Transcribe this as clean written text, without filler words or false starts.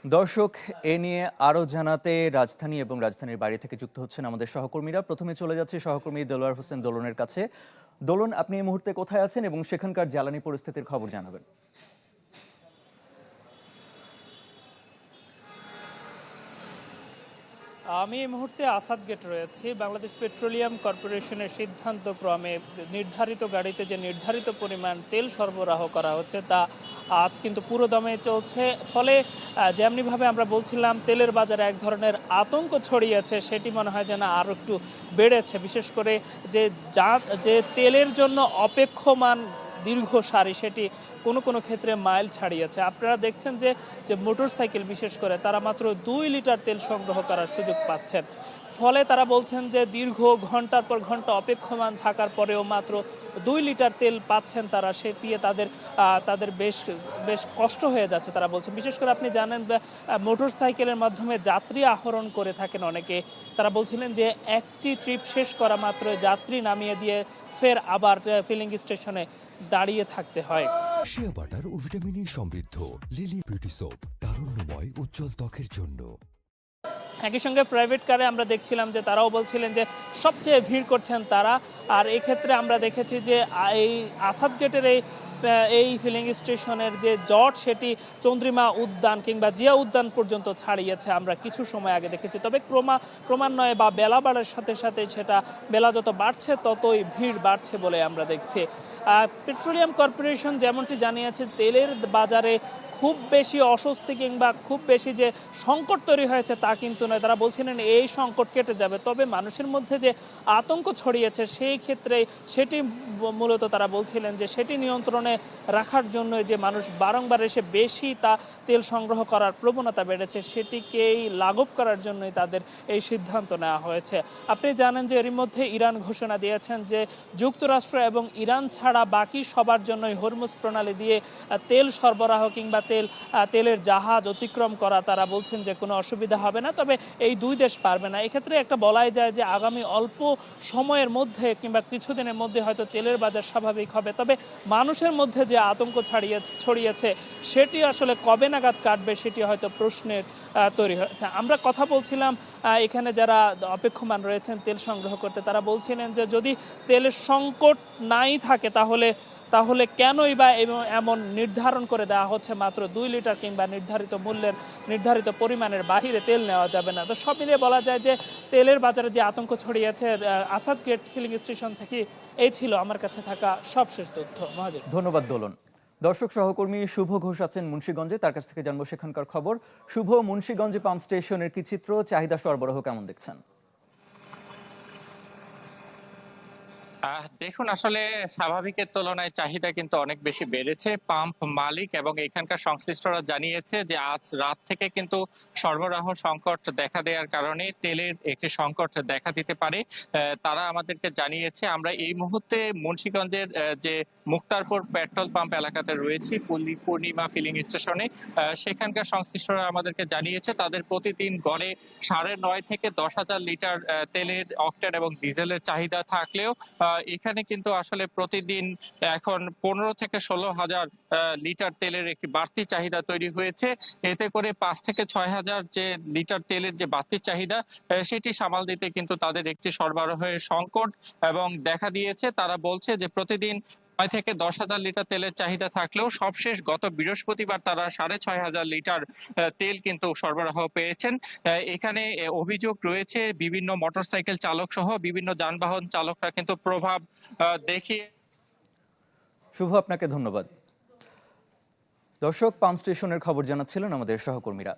দর্শক, এ নিয়ে আরো জানাতে রাজধানী এবং রাজধানীর বাইরে থেকে যুক্ত হচ্ছেন আমাদের সহকর্মীরা। প্রথমে চলে যাচ্ছে সহকর্মী দেলোয়ার হোসেন দোলনের কাছে। দোলন, আপনি এই মুহূর্তে কোথায় আছেন এবং সেখানকার জ্বালানি পরিস্থিতির খবর জানাবেন। আমি এই মুহূর্তে আসাদ গেট রয়েছি। বাংলাদেশ পেট্রোলিয়াম কর্পোরেশনের সিদ্ধান্ত ক্রমে নির্ধারিত গাড়িতে যে নির্ধারিত পরিমাণ তেল সরবরাহ করা হচ্ছে তা আজ কিন্তু পুরো দমে চলছে। ফলে যেমনিভাবে আমরা বলছিলাম তেলের বাজারে এক ধরনের আতঙ্ক ছড়িয়েছে, সেটি মনে হয় যেন আরও একটু বেড়েছে। বিশেষ করে যে তেলের জন্য অপেক্ষমান দীর্ঘ সারি, সেটি কোনো কোনো ক্ষেত্রে মাইল ছাড়িয়েছে। আপনারা দেখছেন যে মোটরসাইকেল বিশেষ করে তারা মাত্র 2 লিটার তেল সংগ্রহ করার সুযোগ পাচ্ছেন। ফলে তারা বলছেন যে দীর্ঘ ঘন্টার পর ঘন্টা অপেক্ষমান থাকার পরেও মাত্র 2 লিটার তেল পাচ্ছেন তারা, সে দিয়ে তাদের বেশ বেশ কষ্ট হয়ে যাচ্ছে তারা বলছেন। বিশেষ করে আপনি জানেন মোটরসাইকেলের মাধ্যমে যাত্রী আহরণ করে থাকেন অনেকে। তারা বলছিলেন যে একটি ট্রিপ শেষ করা মাত্র যাত্রী নামিয়ে দিয়ে ফের আবার ফিলিং স্টেশনে দাঁড়িয়ে থাকতে হয়। শিয়া বাটার ও ভিটামিন ই সমৃদ্ধ লিলি বিউটি সোপ, তারুণ্যময় উজ্জ্বল ত্বকের জন্য। একই সঙ্গে প্রাইভেট কারে আমরা দেখছিলাম যে তারাও বলছিলেন যে সবচেয়ে ভিড় করছেন তারা। আর এক্ষেত্রে আমরা দেখেছি যে এই আসাদ গেটের এই ফিলিং স্টেশনের যে জট, সেটি চন্দ্রিমা উদ্যান কিংবা জিয়া উদ্যান পর্যন্ত ছাড়িয়েছে, আমরা কিছু সময় আগে দেখেছি। তবে ক্রমান্বয়ে বা বেলা বাড়ার সাথে সাথে সেটা বেলা যত বাড়ছে ততই ভিড় বাড়ছে বলে আমরা দেখছি। পেট্রোলিয়াম কর্পোরেশন যেমনটি জানিয়েছে, তেলের বাজারে খুব বেশি অস্বস্তি কিংবা খুব বেশি যে সংকট তৈরি হয়েছে তা কিন্তু নয়। তারা বলছিলেন এই সংকট কেটে যাবে, তবে মানুষের মধ্যে যে আতঙ্ক ছড়িয়েছে সেই ক্ষেত্রে সেটি মূলত তারা বলছিলেন যে সেটি নিয়ন্ত্রণে রাখার জন্য যে মানুষ বারংবার এসে বেশি তেল সংগ্রহ করার প্রবণতা বেড়েছে, সেটিকেই লাঘব করার জন্যই তাদের এই সিদ্ধান্ত নেওয়া হয়েছে। আপনি জানেন যে এরই মধ্যে ইরান ঘোষণা দিয়েছেন যে যুক্তরাষ্ট্র এবং ইরান ছাড়া বাকি সবার জন্যই হরমুজ প্রণালী দিয়ে তেল সরবরাহ কিংবা তেলের জাহাজ অতিক্রম করা, তারা বলছেন যে কোনো অসুবিধা হবে না। তবে এই দুই দেশ পারবে না। এক্ষেত্রে একটা বলাই যায় যে আগামী অল্প সময়ের মধ্যে কিংবা কিছুদিনের মধ্যে হয়তো তেলের বাজার স্বাভাবিক হবে। তবে মানুষের মধ্যে যে আতঙ্ক ছড়িয়েছে সেটি আসলে কবে নাগাদ কাটবে সেটি হয়তো প্রশ্নের তৈরি হয়েছে। আমরা কথা বলছিলাম এখানে যারা অপেক্ষমান রয়েছেন তেল সংগ্রহ করতে, তারা বলছিলেন যে যদি তেলের সংকট নাই থাকে তাহলে কেনই বা এমন নির্ধারণ করে দেওয়া হচ্ছে মাত্র 2 লিটার কিংবা নির্ধারিত পরিমাণের বাহিরে তেল নেওয়া যাবে না। তো সব মিলিয়ে বলা যায় যে তেলের বাজারে যে আতঙ্ক ছড়িয়েছে আসাদ গেট ফিলিং স্টেশন থেকে, এই ছিল আমার কাছে থাকা সবশেষ তথ্য। মহাজির, ধন্যবাদ দোলন। দর্শক, সহকর্মী শুভ ঘোষ আছেন মুন্সিগঞ্জে, তার কাছ থেকে জানবো সেখানকার খবর। শুভ, মুন্সিগঞ্জে পাম্প স্টেশনের কি চিত্র, চাহিদা সরবরাহ কেমন দেখছেন? দেখুন, আসলে স্বাভাবিকের তুলনায় চাহিদা কিন্তু অনেক বেশি বেড়েছে। পাম্প মালিক এবং এখানকার সংশ্লিষ্টরা জানিয়েছে যে আজ রাত থেকে কিন্তু সরবরাহ সংকট দেখা দেওয়ার কারণে তেলের একটি সংকট দেখা দিতে পারে। তারা আমাদেরকে জানিয়েছে। আমরা এই মুহূর্তে মুন্সিগঞ্জের যে মুক্তারপুর পেট্রোল পাম্প এলাকাতে রয়েছি, পূর্ণিমা ফিলিং স্টেশনে। সেখানকার সংশ্লিষ্টরা আমাদেরকে জানিয়েছে তাদের প্রতিদিন গড়ে 9.5 থেকে 10,000 লিটার তেলের অকটেন এবং ডিজেলের চাহিদা থাকলেও এখানে কিন্তু আসলে প্রতিদিন এখন 15 থেকে 16,000 লিটার তেলের একটি বাড়তি চাহিদা তৈরি হয়েছে। এতে করে 5 থেকে 6,000 যে লিটার তেলের যে বাড়তি চাহিদা সেটি সামাল দিতে কিন্তু তাদের একটি সরবরাহের সংকট এবং দেখা দিয়েছে। তারা বলছে যে প্রতিদিন 9 থেকে 10,000 লিটার তেলের চাহিদা থাকলেও সবশেষ গত বৃহস্পতিবার তারা 6,500 লিটার তেল কিন্তু সরবরাহ পেয়েছেন। এখানে অভিযোগ রয়েছে বিভিন্ন মোটরসাইকেল চালক সহ বিভিন্ন যানবাহন চালকরা কিন্তু প্রভাব দেখিয়ে। শুভ, আপনাকে ধন্যবাদ। দর্শক, পাম্প স্টেশনের খবর জানাচ্ছিলেন আমাদের সহকর্মীরা।